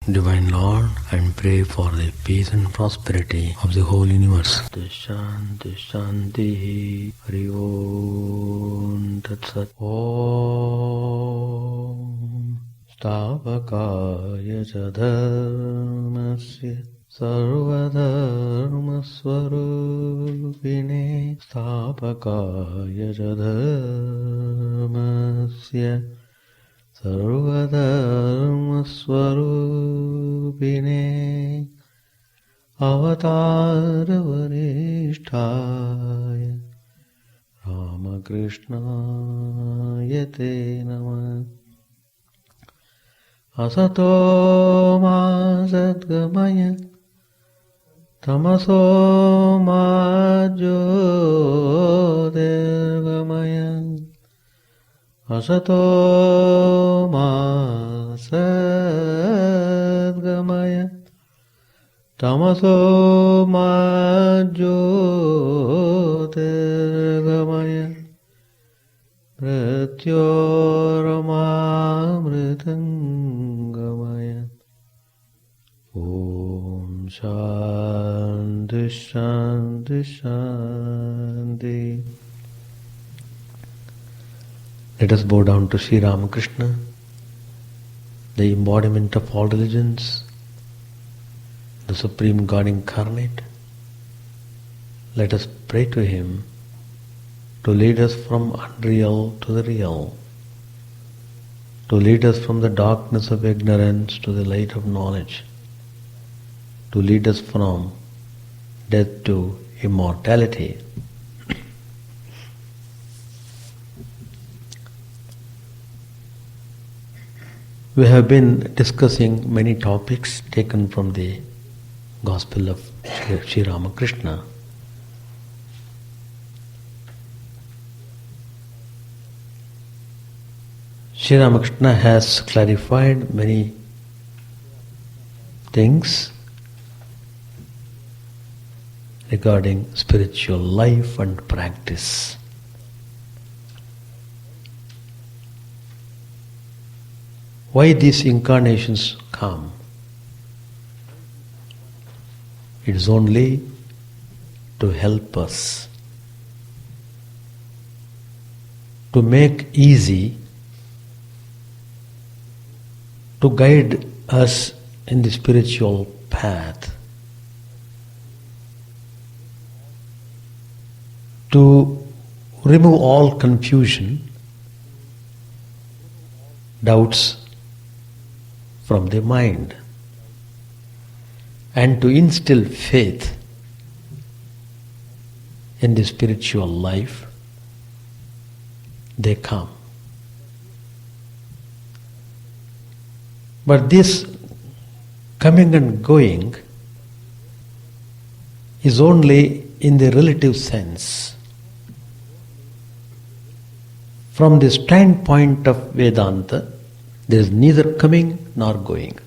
Divine Lord, and pray for the peace and prosperity of the whole universe. Shanti Shanti Hari Om Tat Sat. Om Stavakaya Dharmasya Sarvadharmasvarupine Stavakaya Dharmasya Sarvadharmasvarupine Avataravarishthaya Ramakrishna Te Namah. Asato ma sadgamaya tamaso ma jyotirgamaya. Asato ma sadgamaya tamaso ma jyotirgamaya. Pratyoramamritangamaya. Om Shanti Shanti Shanti. Let us bow down to Sri Ramakrishna, the embodiment of all religions, the Supreme God incarnate. Let us pray to Him to lead us from unreal to the real, to lead us from the darkness of ignorance to the light of knowledge, to lead us from death to immortality. We have been discussing many topics taken from the Gospel of Sri Ramakrishna. Sri Ramakrishna has clarified many things regarding spiritual life and practice. Why these incarnations come? It is only to help us, to make easy, to guide us in the spiritual path, to remove all confusion, doubts from the mind, and to instill faith in the spiritual life. They come. But this coming and going is only in the relative sense. From the standpoint of Vedanta, there is neither coming nor going,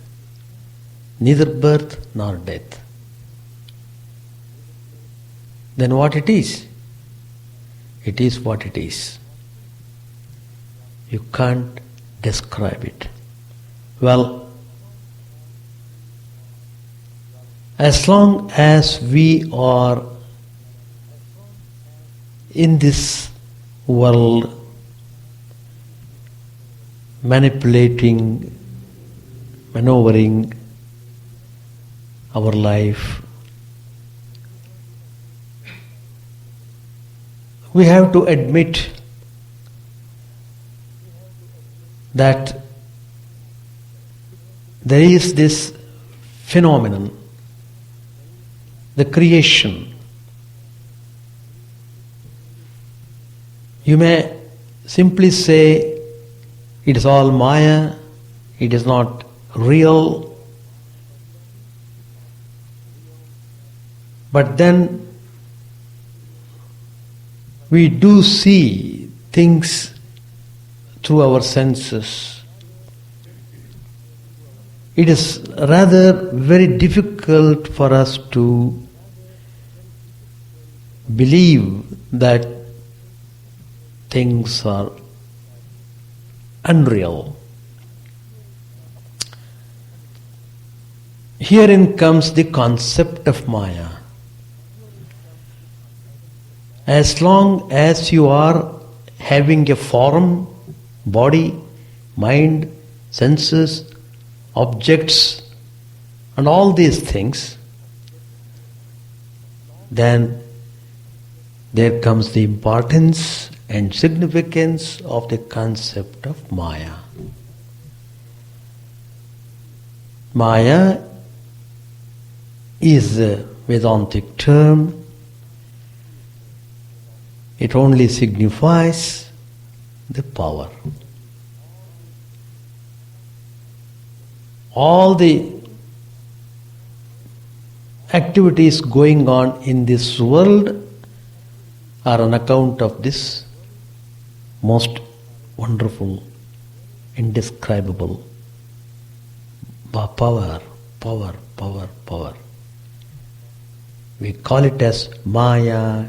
neither birth nor death. Then what it is? It is what it is. You can't describe it. Well, as long as we are in this world manipulating, maneuvering our life, we have to admit that there is this phenomenon, the creation. You may simply say it is all Maya, it is not real. But then we do see things through our senses. It is rather very difficult for us to believe that things are unreal. Herein comes the concept of Maya. As long as you are having a form, body, mind, senses, objects, and all these things, then there comes the importance and significance of the concept of Maya. Maya is a Vedantic term. It only signifies the power. All the activities going on in this world are on account of this most wonderful, indescribable power. We call it as Maya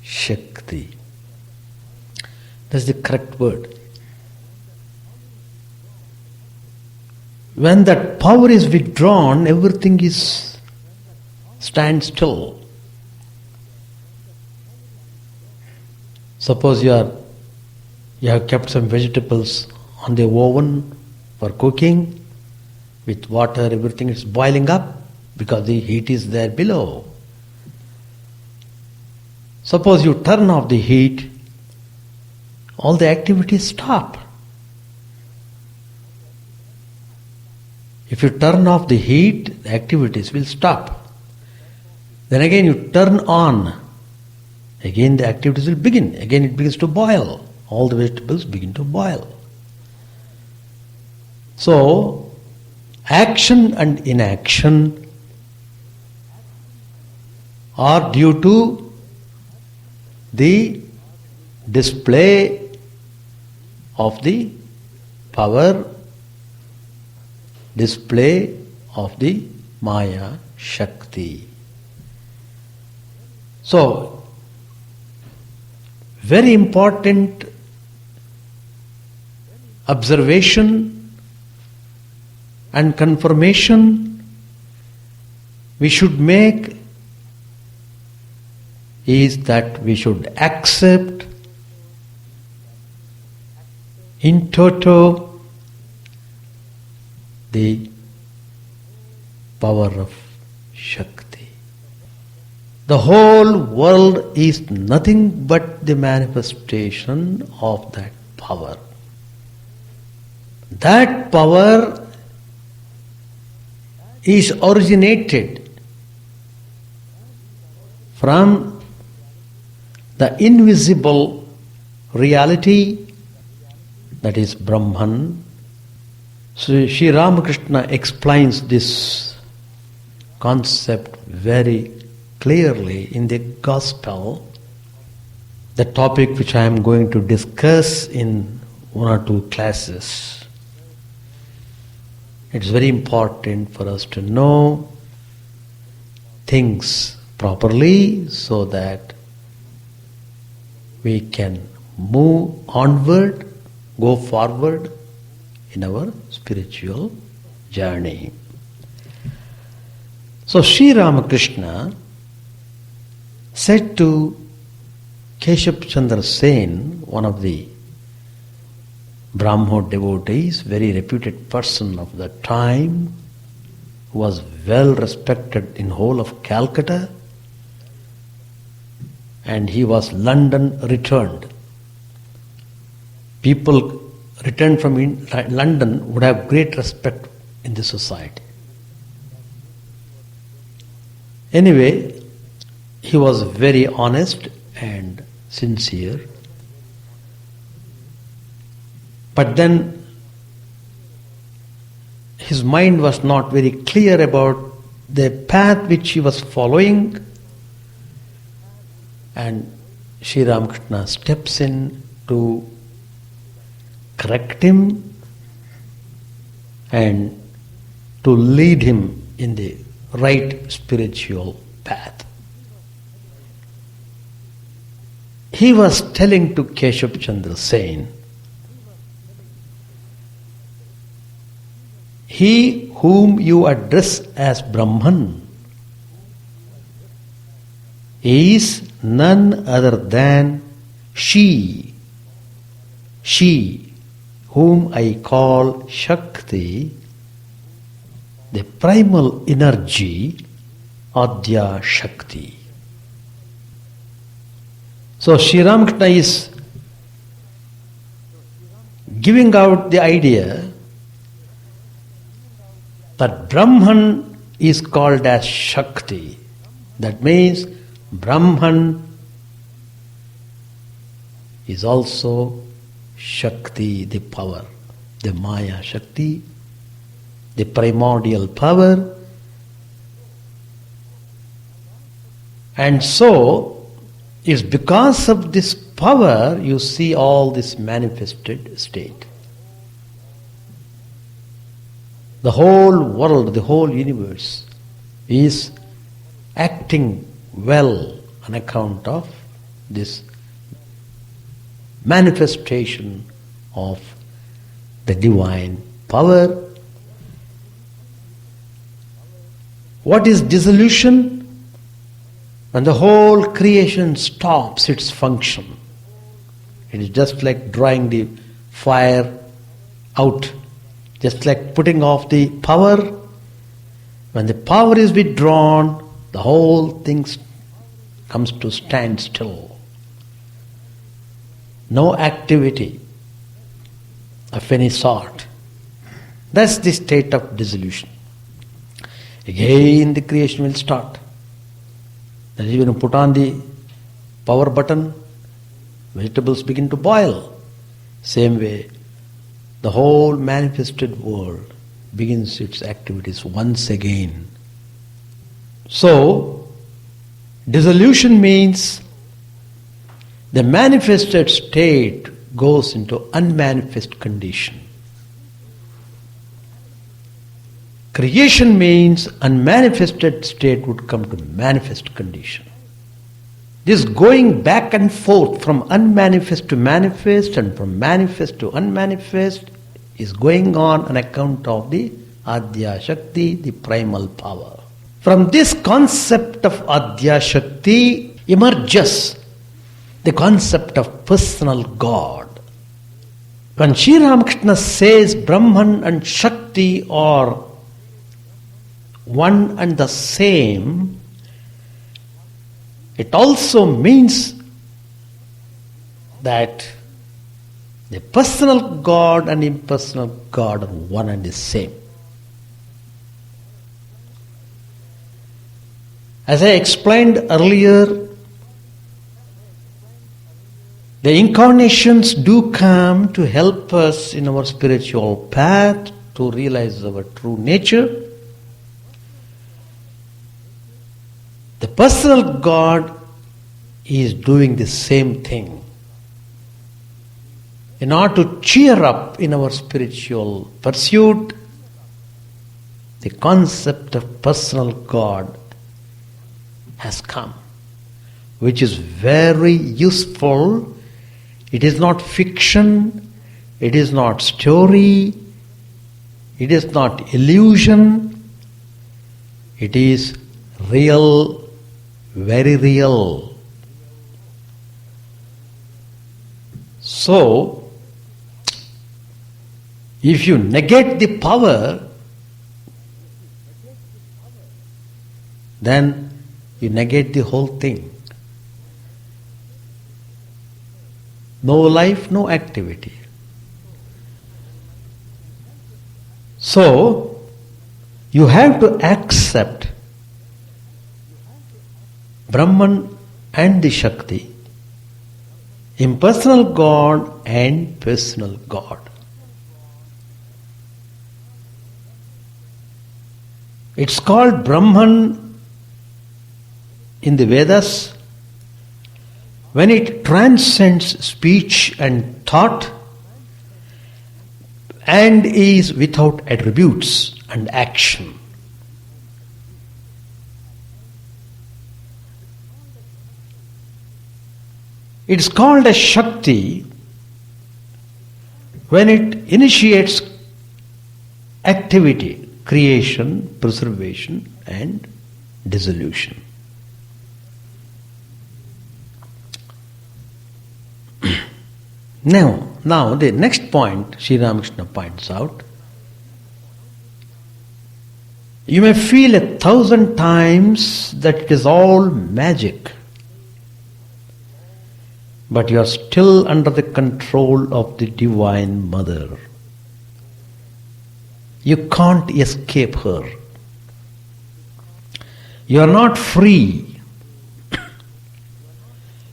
Shakti. That's the correct word. When that power is withdrawn, everything stands still. Suppose you have kept some vegetables on the oven for cooking, with water, everything is boiling up because the heat is there below. Suppose you turn off the heat, all the activities stop. If you turn off the heat, the activities will stop. Then again you turn on, again the activities will begin. Again it begins to boil. All the vegetables begin to boil. So, action and inaction are due to the display of the power, display of the Maya Shakti. So, very important observation and confirmation we should make is that we should accept in toto the power of Shakti. The whole world is nothing but the manifestation of that power. That power is originated from the invisible reality that is Brahman. So Sri Ramakrishna explains this concept very clearly in the Gospel, the topic which I am going to discuss in one or two classes. It's very important for us to know things properly so that we can move onward, go forward in our spiritual journey. So Sri Ramakrishna said to Keshav Chandra Sen, one of the Brahmo devotees, very reputed person of the time, who was well respected in whole of Calcutta, and he was London returned. People returned from London would have great respect in the society. Anyway, he was very honest and sincere. But then his mind was not very clear about the path which he was following. And Sri Ramakrishna steps in to correct him and to lead him in the right spiritual path. He was telling to Keshav he whom you address as Brahman is none other than she whom I call Shakti, the primal energy, Adya Shakti. So Sri Ramakrishna is giving out the idea that Brahman is called as Shakti. That means Brahman is also Shakti, the power, the Maya Shakti, the primordial power. And so, it's because of this power you see all this manifested state. The whole world, the whole universe is acting well on account of this manifestation of the divine power. What is dissolution? When the whole creation stops its function. It is just like drawing the fire out, just like putting off the power. When the power is withdrawn, the whole thing comes to stand still. No activity of any sort. That's the state of dissolution. Again the creation will start. That is when you put on the power button, vegetables begin to boil. Same way, the whole manifested world begins its activities once again. So, dissolution means the manifested state goes into unmanifest condition. Creation means unmanifested state would come to manifest condition. This going back and forth from unmanifest to manifest and from manifest to unmanifest is going on account of the Adya Shakti, the primal power. From this concept of Adya Shakti emerges the concept of personal God. When Sri Ramakrishna says Brahman and Shakti are one and the same, it also means that the personal God and impersonal God are one and the same. As I explained earlier, the incarnations do come to help us in our spiritual path to realize our true nature. The personal God is doing the same thing. In order to cheer up in our spiritual pursuit, the concept of personal God has come, which is very useful. It is not fiction, it is not story, it is not illusion, it is real, very real. So, if you negate the power, then you negate the whole thing. No life, no activity. So, you have to accept Brahman and the Shakti, impersonal God and personal God. It's called Brahman in the Vedas when it transcends speech and thought and is without attributes and action. It's called a Shakti when it initiates activity, creation, preservation and dissolution. Now the next point Sri Ramakrishna points out, you may feel 1,000 times that it is all magic, but you are still under the control of the Divine Mother. You can't escape her. You are not free.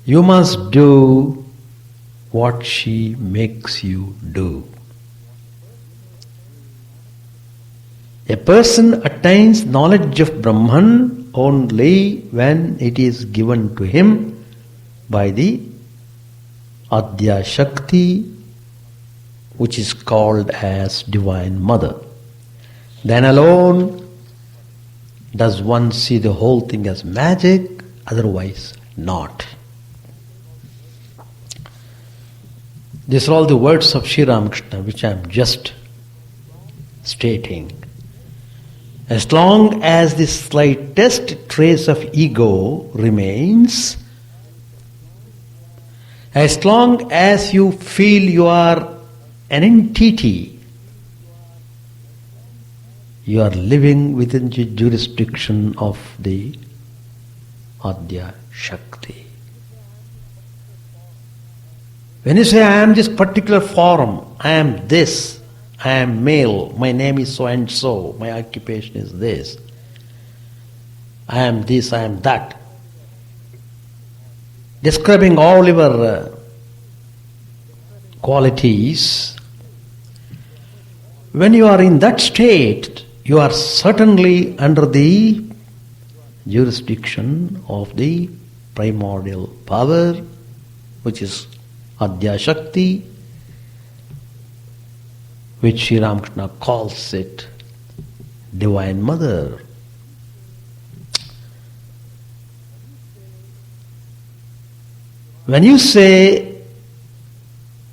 You must do what she makes you do. A person attains knowledge of Brahman only when it is given to him by the Adya Shakti, which is called as Divine Mother. Then alone does one see the whole thing as magic, otherwise not. These are all the words of Sri Ramakrishna which I am just stating. As long as the slightest trace of ego remains, as long as you feel you are an entity, you are living within the jurisdiction of the Adya Shakti. When you say, I am this particular form, I am this, I am male, my name is so and so, my occupation is this, I am this, I am that, describing all your qualities, when you are in that state, you are certainly under the jurisdiction of the primordial power, which is Adya Shakti, which Sri Ramakrishna calls it Divine Mother. When you say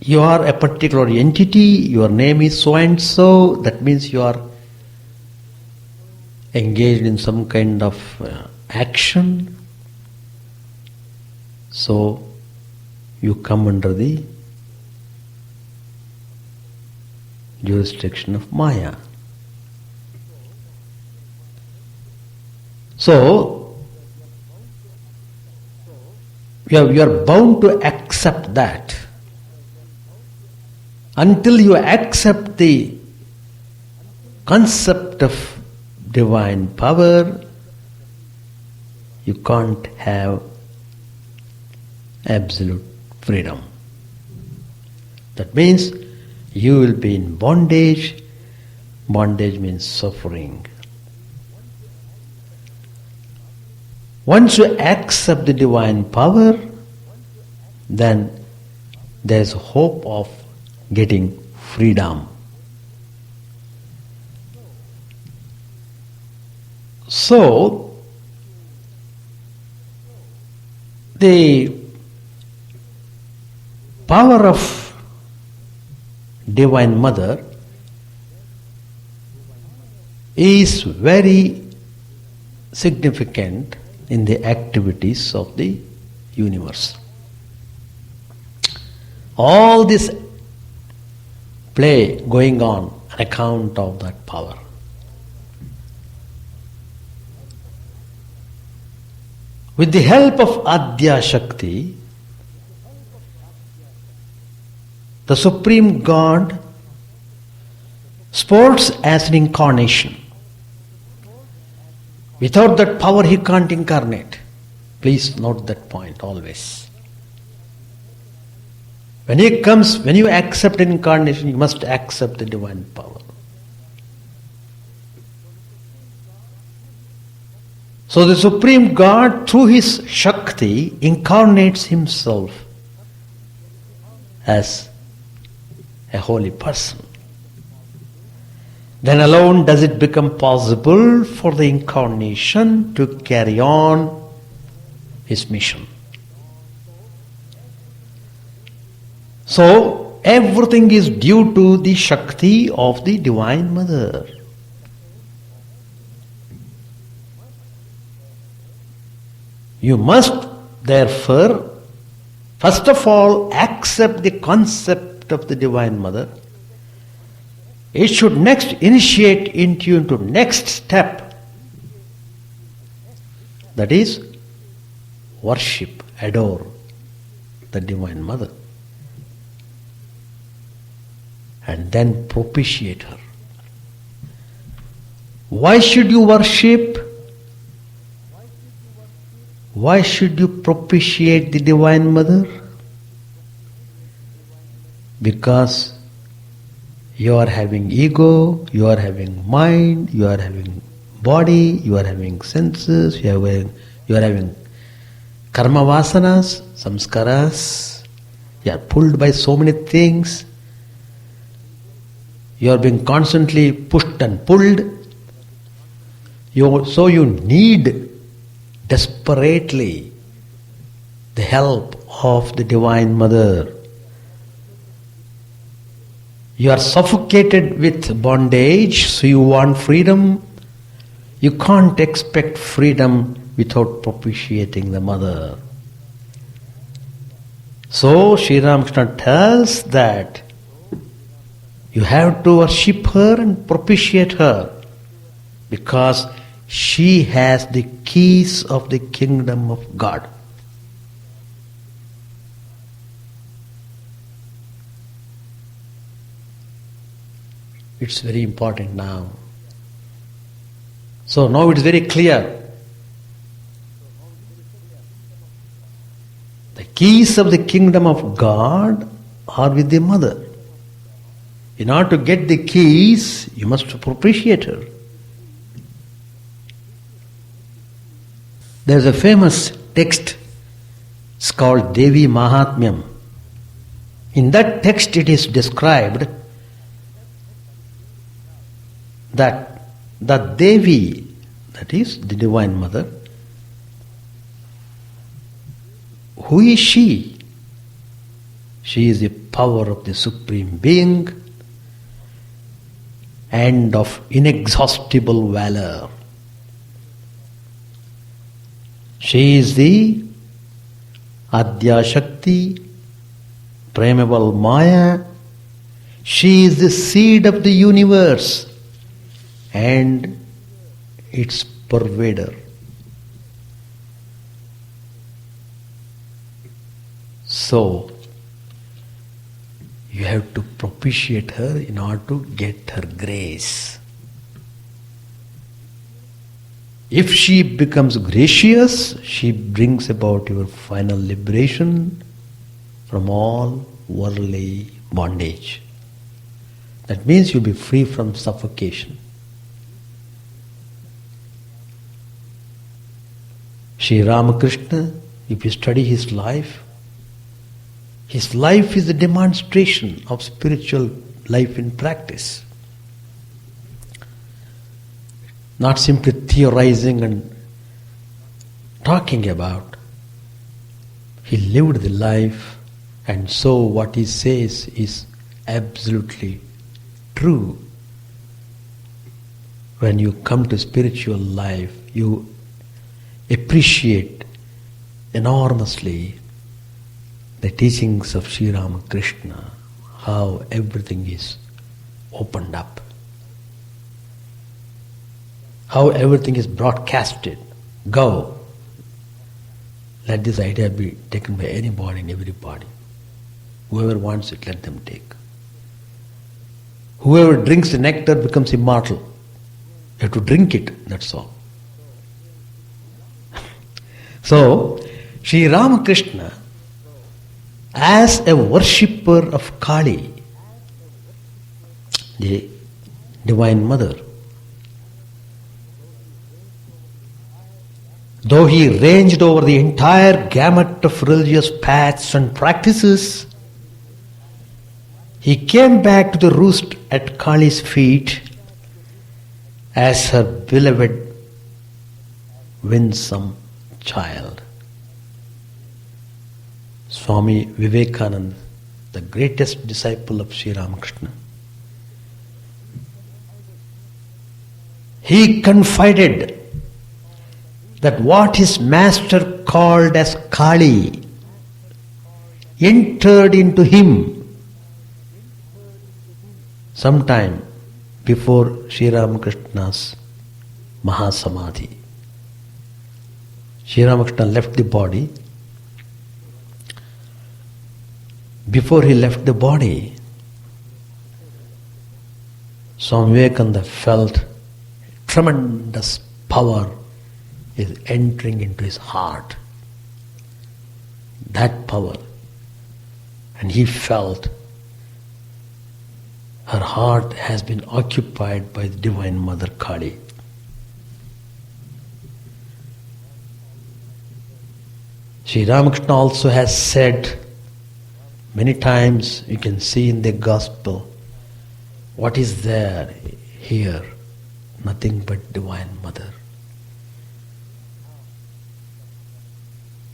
you are a particular entity, your name is so and so, that means you are engaged in some kind of action. So you come under the jurisdiction of Maya. So you are bound to accept that. Until you accept the concept of divine power, you can't have absolute freedom. That means you will be in bondage. Bondage means suffering. Once you accept the divine power, then there is hope of getting freedom. So, the power of Divine Mother is very significant in the activities of the universe. All this play going on account of that power. With the help of Adya Shakti, the Supreme God sports as an incarnation. Without that power, he can't incarnate. Please note that point always. When he comes, when you accept an incarnation, you must accept the divine power. So the Supreme God, through his Shakti, incarnates himself as a holy person. Then alone does it become possible for the incarnation to carry on his mission. So, everything is due to the Shakti of the Divine Mother. You must therefore, first of all, accept the concept of the Divine Mother. It should next initiate into next step. That is, worship, adore the Divine Mother. And then propitiate her. Why should you worship? Why should you propitiate the Divine Mother? Because you are having ego, you are having mind, you are having body, you are having senses, you are having karma vasanas, samskaras. You are pulled by so many things. You are being constantly pushed and pulled. So you need desperately the help of the Divine Mother. You are suffocated with bondage, so you want freedom. You can't expect freedom without propitiating the Mother. So Sri Ramakrishna tells that you have to worship her and propitiate her because she has the keys of the kingdom of God. It's very important now. So now it's very clear. The keys of the kingdom of God are with the Mother. In order to get the keys, you must propitiate her. There's a famous text, it's called Devi Mahatmyam. In that text it is described that the Devi, that is the Divine Mother, who is she? She is the power of the Supreme Being and of inexhaustible valor. She is the Adya Shakti, primeval Maya. She is the seed of the universe and its pervader. So, you have to propitiate her in order to get her grace. If she becomes gracious, she brings about your final liberation from all worldly bondage. That means you'll be free from suffocation. Sri Ramakrishna, if you study his life is a demonstration of spiritual life in practice. Not simply theorizing and talking about. He lived the life, and so what he says is absolutely true. When you come to spiritual life, you appreciate enormously the teachings of Sri Ramakrishna, how everything is opened up, how everything is broadcasted. Go. Let this idea be taken by anybody and everybody. Whoever wants it, let them take. Whoever drinks the nectar becomes immortal. You have to drink it, that's all. So, Sri Ramakrishna, as a worshipper of Kali, the Divine Mother, though he ranged over the entire gamut of religious paths and practices, he came back to the roost at Kali's feet as her beloved, winsome child. Swami Vivekananda the greatest disciple of Sri Ramakrishna. He confided that what his master called as Kali entered into him sometime before Sri Ramakrishna's Mahasamadhi. Sri Ramakrishna left the body. Before he left the body, Swami Vivekananda felt tremendous power is entering into his heart. That power. And he felt her heart has been occupied by the Divine Mother Kali. Sri Ramakrishna also has said many times, you can see in the Gospel, what is there here? Nothing but Divine Mother.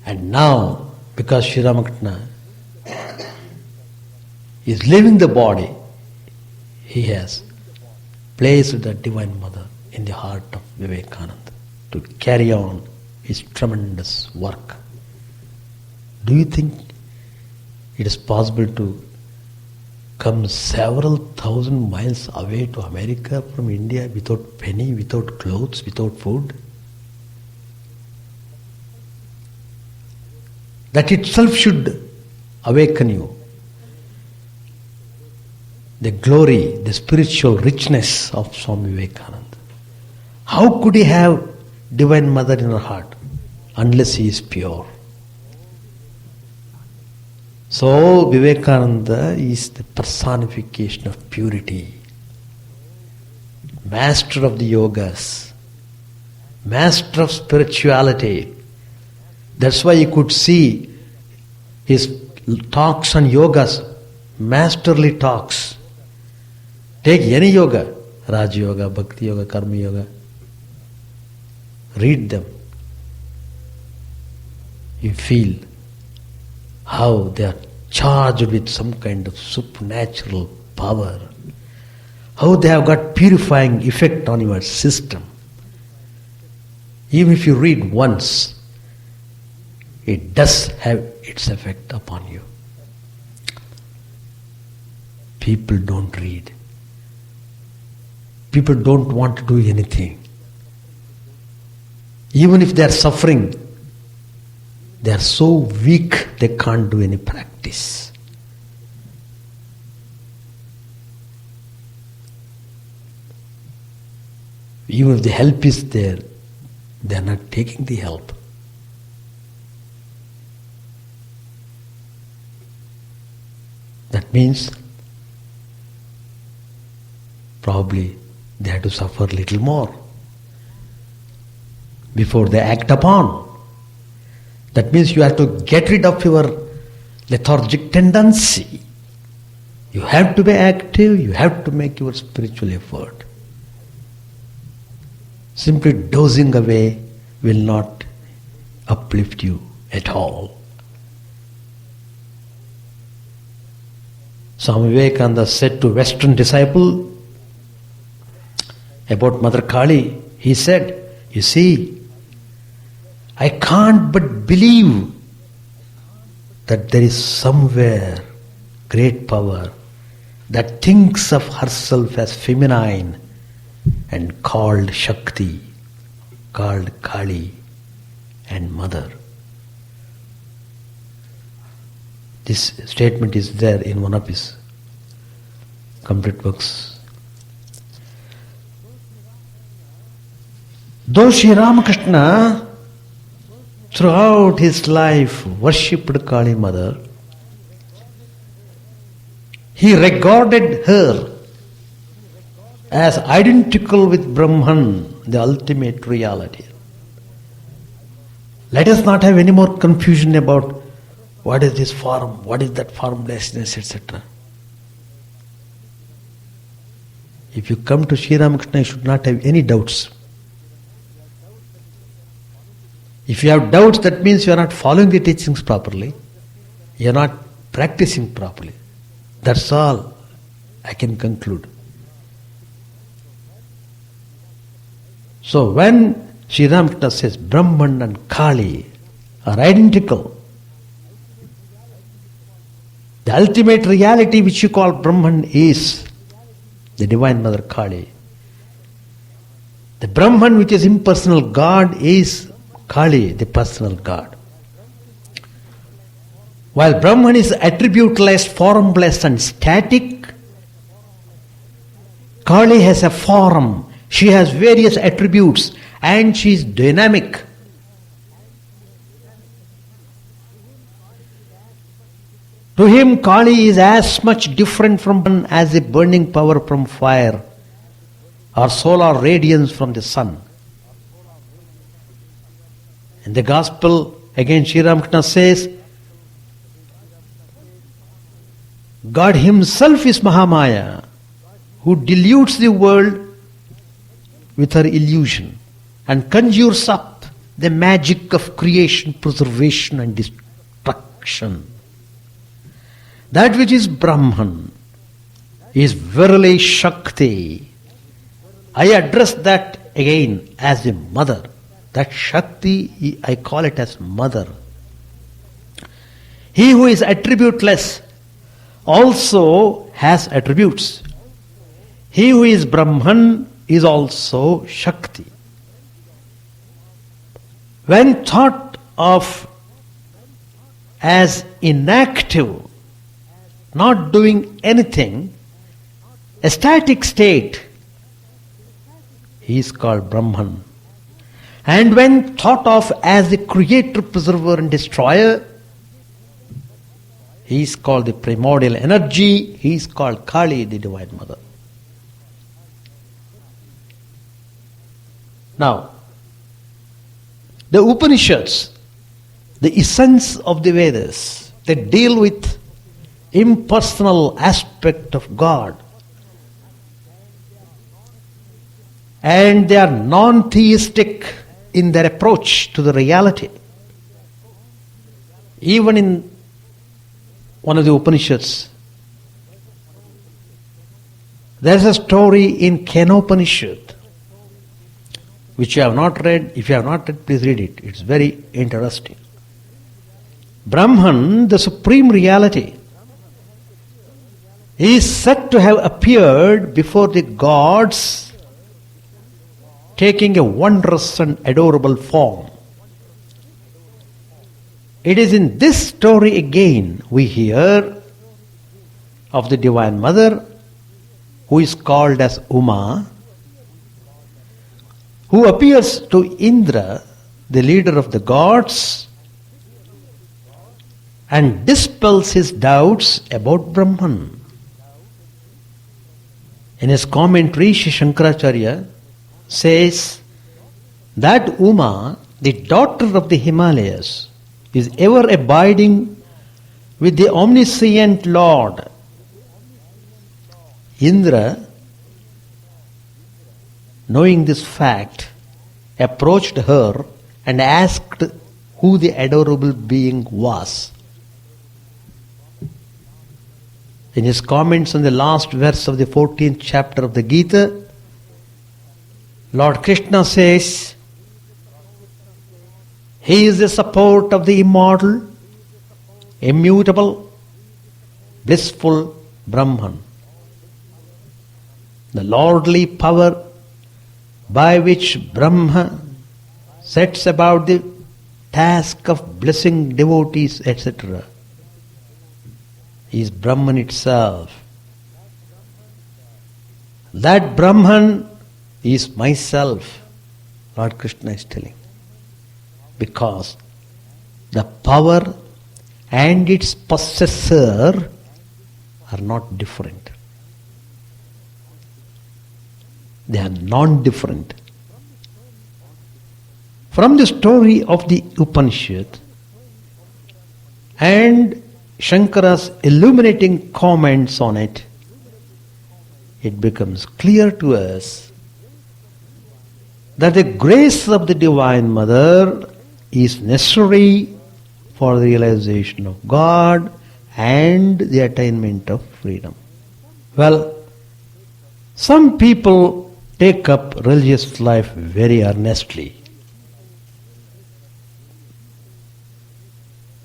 And now, because Sri Ramakrishna is leaving the body, he has placed the Divine Mother in the heart of Vivekananda to carry on his tremendous work. Do you think it is possible to come several thousand miles away to America from India without penny, without clothes, without food? That itself should awaken you. The glory, the spiritual richness of Swami Vivekananda. How could he have Divine Mother in her heart unless he is pure? So Vivekananda is the personification of purity, master of the yogas, master of spirituality. That's why you could see his talks on yogas, masterly talks. Take any yoga, Raja Yoga, Bhakti Yoga, Karma Yoga. Read them. You feel how they are charged with some kind of supernatural power. How they have got purifying effect on your system. Even if you read once, it does have its effect upon you. People don't read. People don't want to do anything. Even if they are suffering, they are so weak they can't do any practice. Even if the help is there, they are not taking the help. That means probably they have to suffer a little more before they act upon. That means you have to get rid of your lethargic tendency. You have to be active, you have to make your spiritual effort. Simply dozing away will not uplift you at all. Swami Vivekananda said to Western disciple about Mother Kali, he said, you see, I can't but believe that there is somewhere great power that thinks of herself as feminine and called Shakti, called Kali and Mother. This statement is there in one of his complete works. Though Sri Ramakrishna throughout his life worshipped Kali Mother, he regarded her as identical with Brahman, the ultimate reality. Let us not have any more confusion about what is this form, what is that formlessness, etc. If you come to Sri Ramakrishna, you should not have any doubts. If you have doubts, that means you are not following the teachings properly. You are not practicing properly. That's all I can conclude. So when Sri Ramakrishna says Brahman and Kali are identical, the ultimate reality which you call Brahman is the Divine Mother Kali. The Brahman which is impersonal God is Kali, the personal God. While Brahman is attributeless, formless and static, Kali has a form. She has various attributes and she is dynamic. To him, Kali is as much different from Brahman as the burning power from fire or solar radiance from the sun. In the Gospel, again Sri Ramakrishna says, God Himself is Mahamaya, who dilutes the world with her illusion and conjures up the magic of creation, preservation and destruction. That which is Brahman is verily Shakti. I address that again as a mother. That Shakti, I call it as mother. He who is attributeless also has attributes. He who is Brahman is also Shakti. When thought of as inactive, not doing anything, a static state, he is called Brahman. And when thought of as the creator, preserver and destroyer, he is called the primordial energy, he is called Kali, the Divine Mother. Now, the Upanishads, the essence of the Vedas, they deal with impersonal aspect of God. And they are non-theistic in their approach to the reality. Even in one of the Upanishads, there is a story in Kenopanishad, which you have not read. If you have not read, please read it. It's very interesting. Brahman, the supreme reality, is said to have appeared before the gods, taking a wondrous and adorable form. It is in this story again we hear of the Divine Mother, who is called as Uma, who appears to Indra, the leader of the gods, and dispels his doubts about Brahman. In his commentary, Sri Shankaracharya says that Uma, the daughter of the Himalayas, is ever abiding with the omniscient Lord. Indra, knowing this fact, approached her and asked who the adorable being was. In his comments on the last verse of the 14th chapter of the Gita, Lord Krishna says, He is the support of the immortal, immutable, blissful Brahman. The lordly power by which Brahma sets about the task of blessing devotees, etc., is Brahman itself. That Brahman is myself, Lord Krishna is telling. Because the power and its possessor are not different. They are non-different. From the story of the Upanishad and Shankara's illuminating comments on it, it becomes clear to us that the grace of the Divine Mother is necessary for the realization of God and the attainment of freedom. Well, some people take up religious life very earnestly.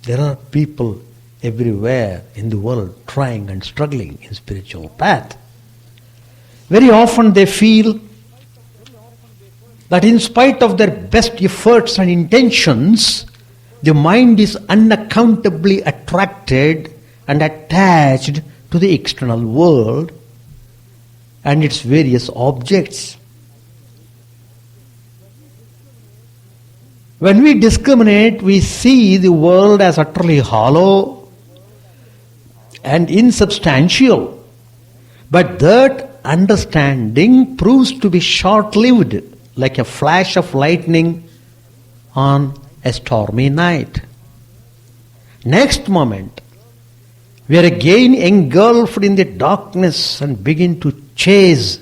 There are people everywhere in the world trying and struggling in spiritual path. Very often they feel that in spite of their best efforts and intentions, the mind is unaccountably attracted and attached to the external world and its various objects. When we discriminate, we see the world as utterly hollow and insubstantial. But that understanding proves to be short-lived, like a flash of lightning on a stormy night. Next moment, we are again engulfed in the darkness and begin to chase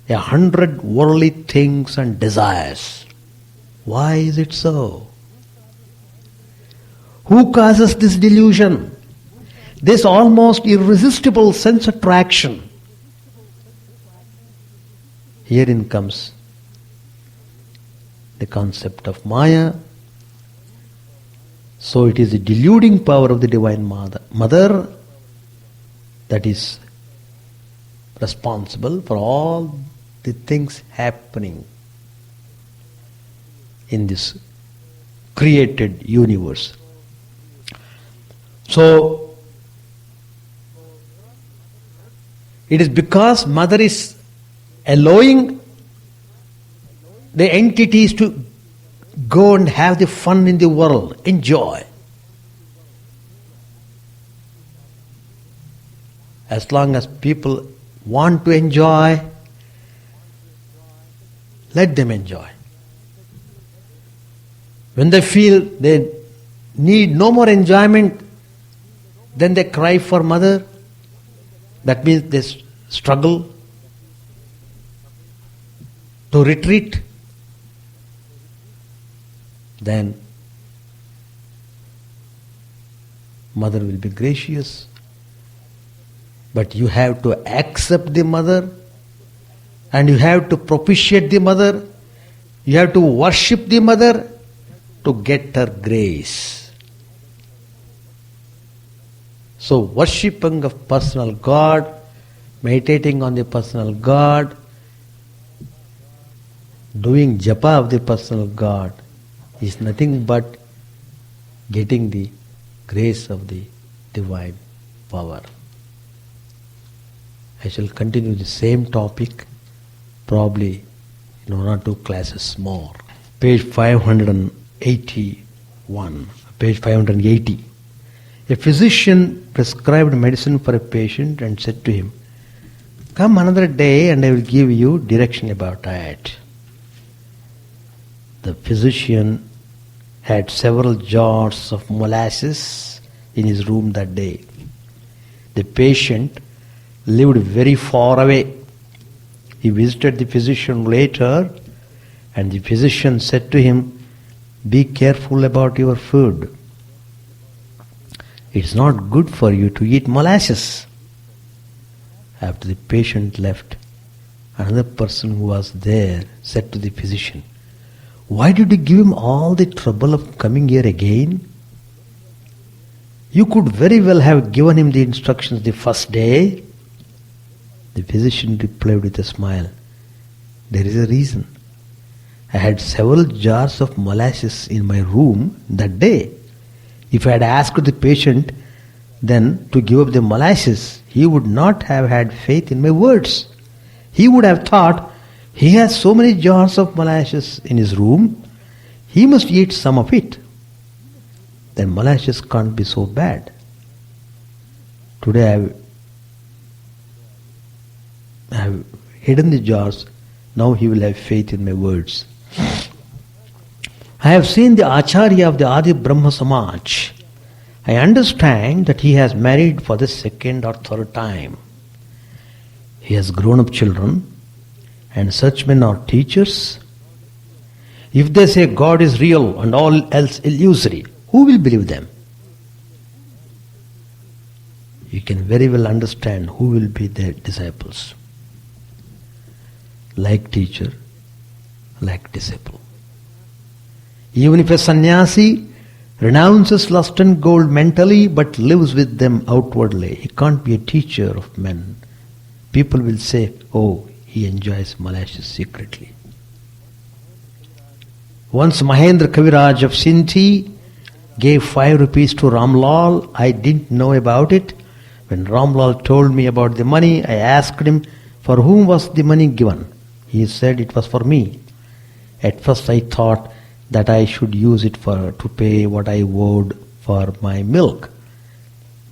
100 worldly things and desires. Why is it so? Who causes this delusion? This almost irresistible sense attraction. Herein comes the concept of Maya. So it is the deluding power of the Divine Mother that is responsible for all the things happening in this created universe. So it is because Mother is allowing the entities to go and have the fun in the world, enjoy. As long as people want to enjoy, let them enjoy. When they feel they need no more enjoyment, then they cry for Mother. That means they struggle to retreat. Then Mother will be gracious. But you have to accept the Mother, and you have to propitiate the Mother. You have to worship the Mother to get her grace. So worshipping of personal God, meditating on the personal God, doing japa of the personal God is nothing but getting the grace of the divine power. I shall continue the same topic probably in 1 or 2 classes more. Page 581, page 580. A physician prescribed medicine for a patient and said to him, "Come another day and I will give you direction about it." The physician had several jars of molasses in his room that day. The patient lived very far away. He visited the physician later, and the physician said to him, "Be careful about your food. It's not good for you to eat molasses." After the patient left, another person who was there said to the physician, "Why did you give him all the trouble of coming here again? You could very well have given him the instructions the first day." The physician replied with a smile, "There is a reason. I had several jars of molasses in my room that day. If I had asked the patient then to give up the molasses, he would not have had faith in my words. He would have thought, he has so many jars of molasses in his room, he must eat some of it. Then molasses can't be so bad. Today I have hidden the jars, now he will have faith in my words. I have seen the Acharya of the Adi Brahma Samaj. I understand that he has married for the 2nd or 3rd time. He has grown up children, and such men are teachers. If they say God is real and all else illusory, who will believe them? you can very well understand who will be their disciples. Like teacher, like disciple. Even if a sannyasi renounces lust and gold mentally but lives with them outwardly, he can't be a teacher of men. People will say, oh, he enjoys molasses secretly. Once Mahendra Kaviraj of Sindhi gave 5 rupees to Ramlal. I didn't know about it. When Ramlal told me about the money, I asked him, for whom was the money given? He said it was for me. At first I thought that I should use it to pay what I owed for my milk.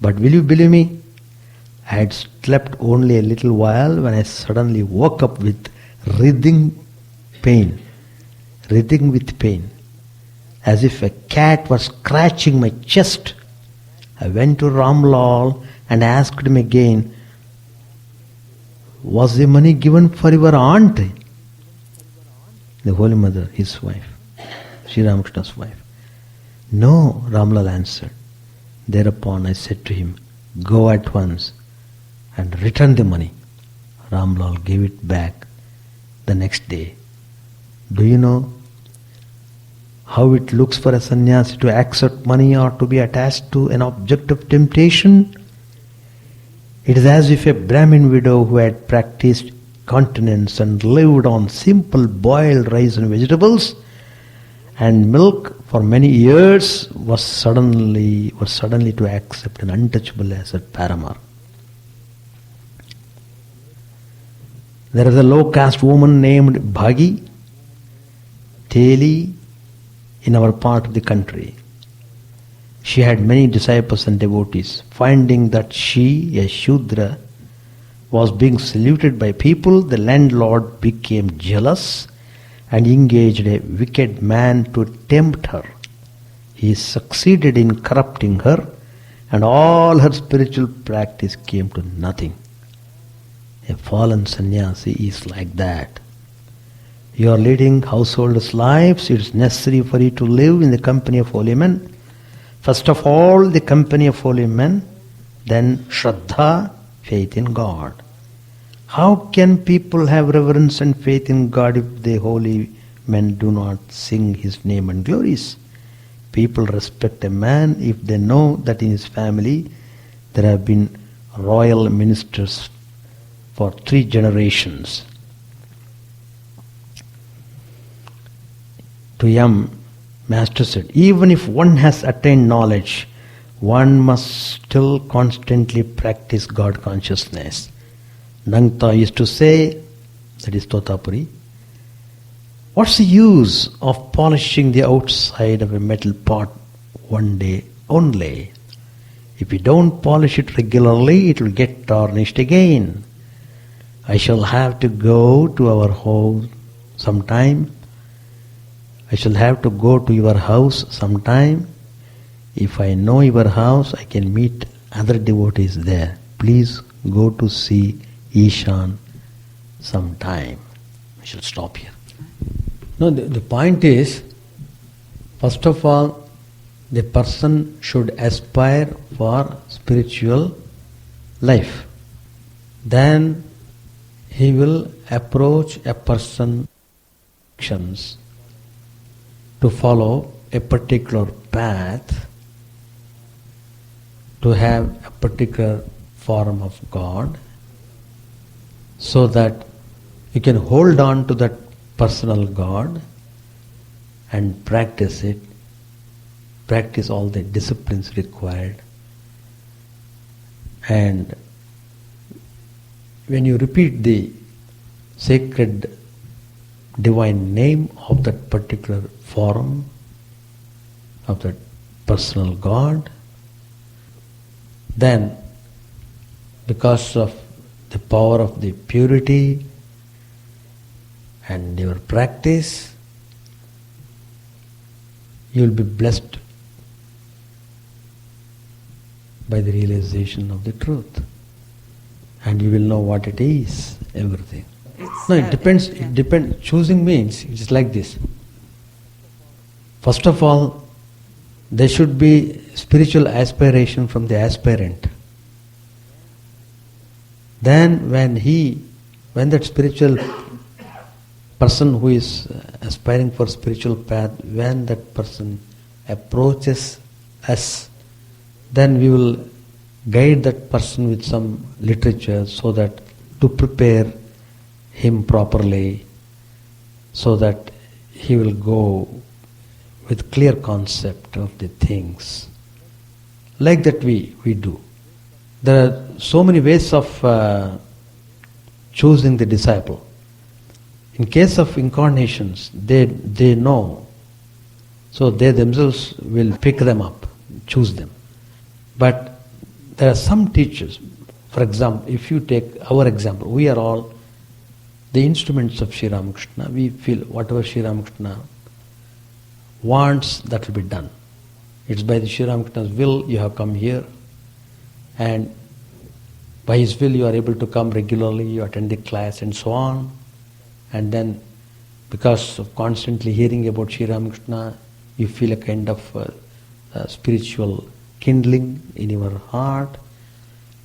But will you believe me? I had slept only a little while when I suddenly woke up with writhing with pain, as if a cat was scratching my chest. I went to Ramlal and asked him again, was the money given for your aunt? The Holy Mother, his wife, Sri Ramakrishna's wife. No, Ramlal answered. Thereupon I said to him, go at once and return the money. Ramlal gave it back the next day. Do you know how it looks for a sannyasi to accept money or to be attached to an object of temptation? It is as if a Brahmin widow who had practiced continence and lived on simple boiled rice and vegetables and milk for many years was suddenly to accept an untouchable as a paramour. There is a low caste woman named Bhagi Teli in our part of the country. She had many disciples and devotees. Finding that she, a Shudra, was being saluted by people, the landlord became jealous and engaged a wicked man to tempt her. He succeeded in corrupting her, and all her spiritual practice came to nothing. A fallen sannyasi is like that. You are leading householders' lives. It is necessary for you to live in the company of holy men. First of all, the company of holy men, then Shraddha, faith in God. How can people have reverence and faith in God if the holy men do not sing His name and glories? People respect a man if they know that in his family there have been royal ministers for 3 generations. To Yam, Master said, even if one has attained knowledge, one must still constantly practice God consciousness. Nangta used to say, that is Totapuri, what's the use of polishing the outside of a metal pot one day only? If you don't polish it regularly, it will get tarnished again. I shall have to go to our home sometime. I shall have to go to your house sometime. If I know your house, I can meet other devotees there. Please go to see Ishan sometime. I shall stop here. No, the point is, first of all, the person should aspire for spiritual life. Then he will approach a person to follow a particular path, to have a particular form of God, so that you can hold on to that personal God and practice it, practice all the disciplines required. And when you repeat the sacred divine name of that particular form, of that personal God, then because of the power of the purity and your practice, you will be blessed by the realization of the truth. And you will know what it is, everything. No, it depends. It depends. Choosing means it's like this. First of all, there should be spiritual aspiration from the aspirant. Then when that spiritual person who is aspiring for spiritual path, when that person approaches us, then we will guide that person with some literature so that to prepare him properly, so that he will go with clear concept of the things. Like that we do. There are so many ways of choosing the disciple. In case of incarnations, they know, so they themselves will pick them up, choose them. But there are some teachers, for example, if you take our example, we are all the instruments of Sri Ramakrishna. We feel whatever Sri Ramakrishna wants, that will be done. It's by the Sri Ramakrishna's will you have come here, and by his will you are able to come regularly, you attend the class and so on. And then because of constantly hearing about Sri Ramakrishna, you feel a kind of spiritual kindling in your heart,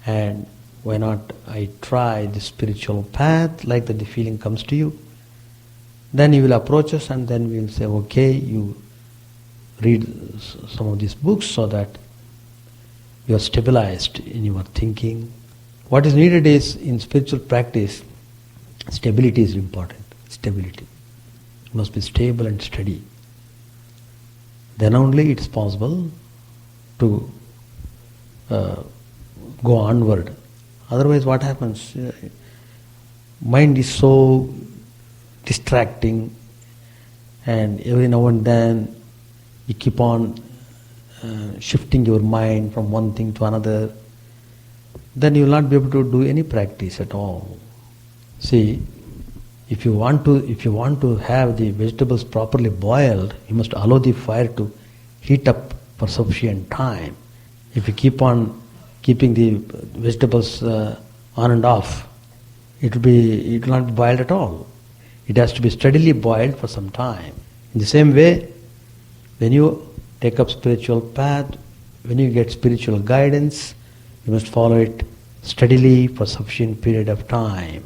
and why not I try the spiritual path, like that the feeling comes to you. Then you will approach us, and then we will say, okay, you read some of these books so that you are stabilized in your thinking. What is needed is, in spiritual practice, stability is important. Stability. You must be stable and steady. Then only it is possible to go onward. Otherwise what happens? Mind is so distracting, and every now and then you keep on shifting your mind from one thing to another. Then you will not be able to do any practice at all. See, if you want to have the vegetables properly boiled, you must allow the fire to heat up for sufficient time. If you keep on keeping the vegetables on and off, it will not be boiled at all. It has to be steadily boiled for some time. In the same way, when you take up spiritual path, when you get spiritual guidance, you must follow it steadily for sufficient period of time,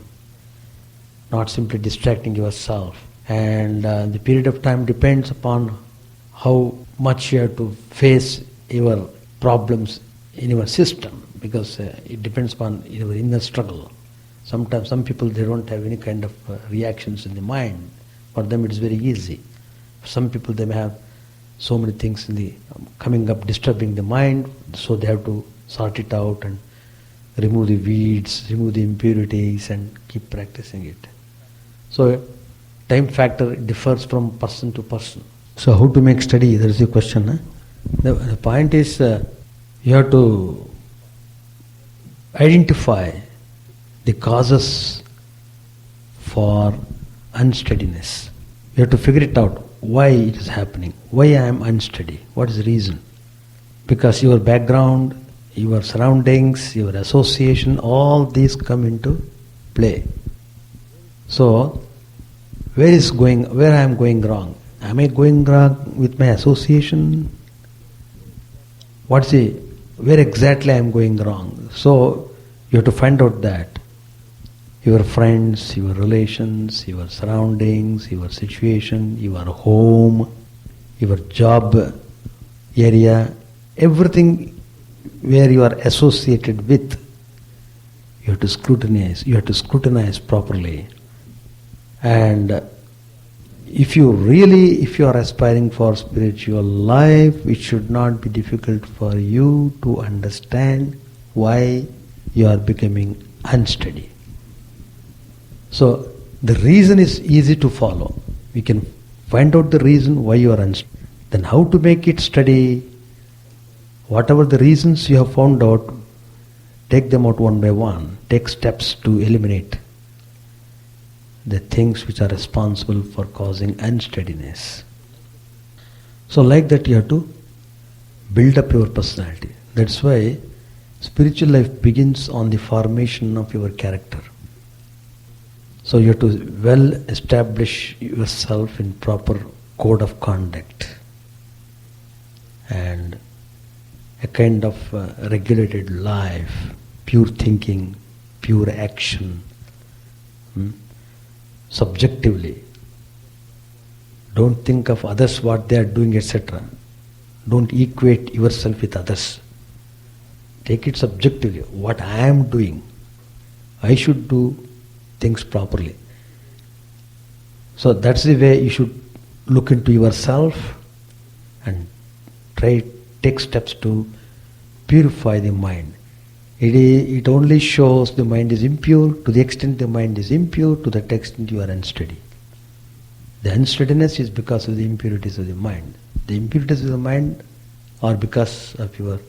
not simply distracting yourself. And the period of time depends upon how much you have to face your problems in your system, because it depends upon your inner struggle. Sometimes some people, they don't have any kind of reactions in the mind. For them it is very easy. Some people, they may have so many things coming up, disturbing the mind, so they have to sort it out and remove the weeds, remove the impurities, and keep practicing it. So time factor differs from person to person. So how to make study? There is a question. Huh? The point is you have to identify the causes for unsteadiness. You have to figure it out, why it is happening, why I am unsteady, what is the reason. Because your background, your surroundings, your association, all these come into play. So where I am going wrong? Am I going wrong with my association? Where exactly I am going wrong? So you have to find out that. Your friends, your relations, your surroundings, your situation, your home, your job area, everything where you are associated with, you have to scrutinize. You have to scrutinize properly. And if you are aspiring for spiritual life, it should not be difficult for you to understand why you are becoming unsteady. So the reason is easy to follow. We can find out the reason why you are unsteady. Then how to make it steady? Whatever the reasons you have found out, take them out one by one. Take steps to eliminate the things which are responsible for causing unsteadiness. So like that you have to build up your personality. That's why spiritual life begins on the formation of your character. So you have to well establish yourself in proper code of conduct and a kind of regulated life, pure thinking, pure action, subjectively. Don't think of others, what they are doing, etc. Don't equate yourself with others. Take it subjectively. What I am doing, I should do things properly. So that's the way you should look into yourself and take steps to purify the mind. It only shows the mind is impure. To the extent the mind is impure, to that extent you are unsteady. The unsteadiness is because of the impurities of the mind. The impurities of the mind are because of the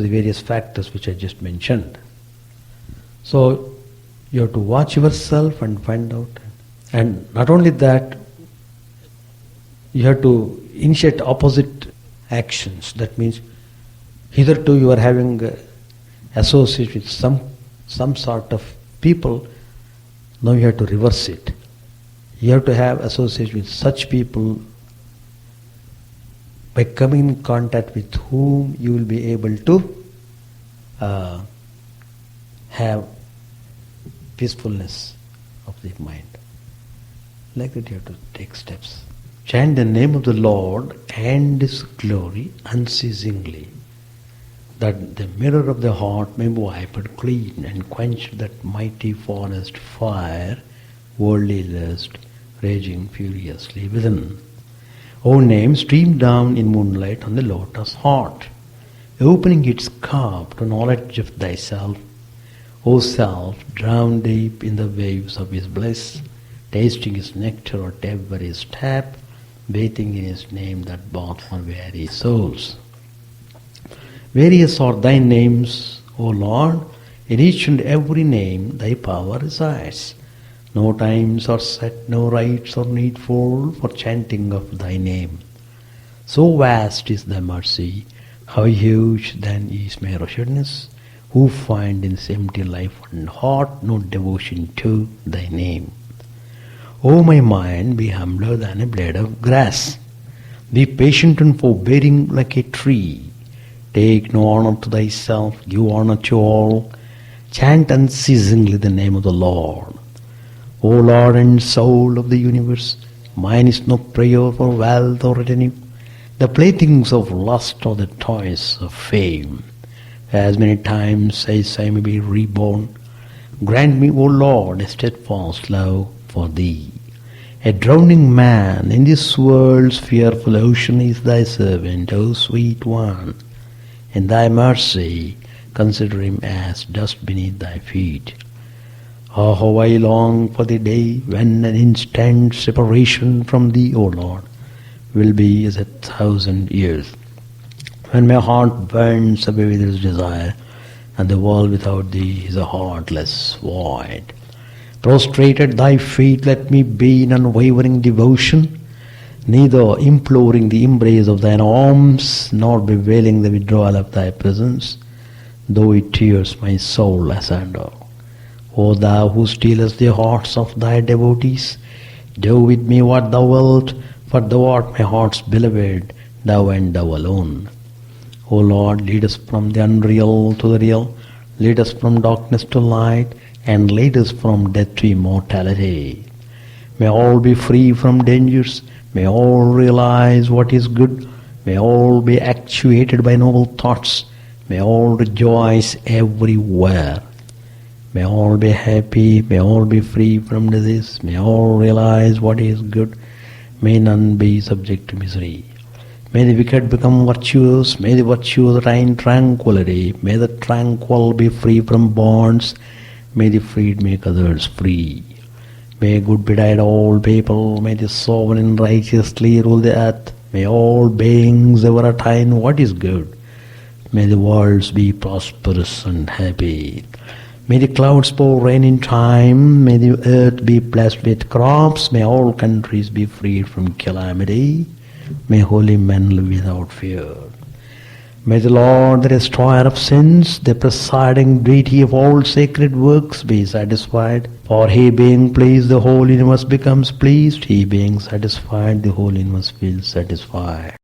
various factors which I just mentioned. So you have to watch yourself and find out. And not only that, you have to initiate opposite actions. That means hitherto you are having associated with some sort of people. Now you have to reverse it. You have to have association with such people by coming in contact with whom you will be able to have peacefulness of the mind. Like that you have to take steps. Chant the name of the Lord and His glory unceasingly, that the mirror of the heart may wipe clean and quench that mighty forest fire, worldly lust, raging furiously within. O name, stream down in moonlight on the lotus heart, opening its cup to knowledge of thyself. O self, drown deep in the waves of His bliss, tasting His nectar whatever His tap, bathing in His name that bought for weary souls. Various are thy names, O Lord, in each and every name thy power resides. No times are set, no rites are needful for chanting of thy name. So vast is thy mercy, how huge then is my wretchedness, who find in this empty life and heart no devotion to thy name. O my mind, be humbler than a blade of grass. Be patient and forbearing like a tree. Take no honor to thyself, give honor to all. Chant unceasingly the name of the Lord. O Lord and soul of the universe, mine is no prayer for wealth or retinue, the playthings of lust or the toys of fame. As many times as I may be reborn, grant me, O Lord, a steadfast love for Thee. A drowning man in this world's fearful ocean is Thy servant, O sweet one. In Thy mercy, consider him as dust beneath Thy feet. Oh, how I long for the day when an instant separation from Thee, O Lord, will be as 1,000 years. When my heart burns away with its desire, and the world without Thee is a heartless void. Prostrated at Thy feet, let me be in unwavering devotion, neither imploring the embrace of Thine arms, nor bewailing the withdrawal of Thy presence, though it tears my soul asunder. O Thou who stealest the hearts of Thy devotees, do with me what Thou wilt, for Thou art my heart's beloved, Thou and Thou alone. O Lord, lead us from the unreal to the real, lead us from darkness to light, and lead us from death to immortality. May all be free from dangers, may all realize what is good, may all be actuated by noble thoughts, may all rejoice everywhere. May all be happy, may all be free from disease, may all realize what is good, may none be subject to misery. May the wicked become virtuous, may the virtuous reign tranquility, may the tranquil be free from bonds, may the freed make others free. May good betide all people, may the sovereign righteously rule the earth, may all beings ever attain what is good, may the worlds be prosperous and happy. May the clouds pour rain in time, may the earth be blessed with crops, may all countries be freed from calamity, may holy men live without fear. May the Lord, the destroyer of sins, the presiding deity of all sacred works, be satisfied. For He being pleased, the whole universe becomes pleased. He being satisfied, the whole universe feels satisfied.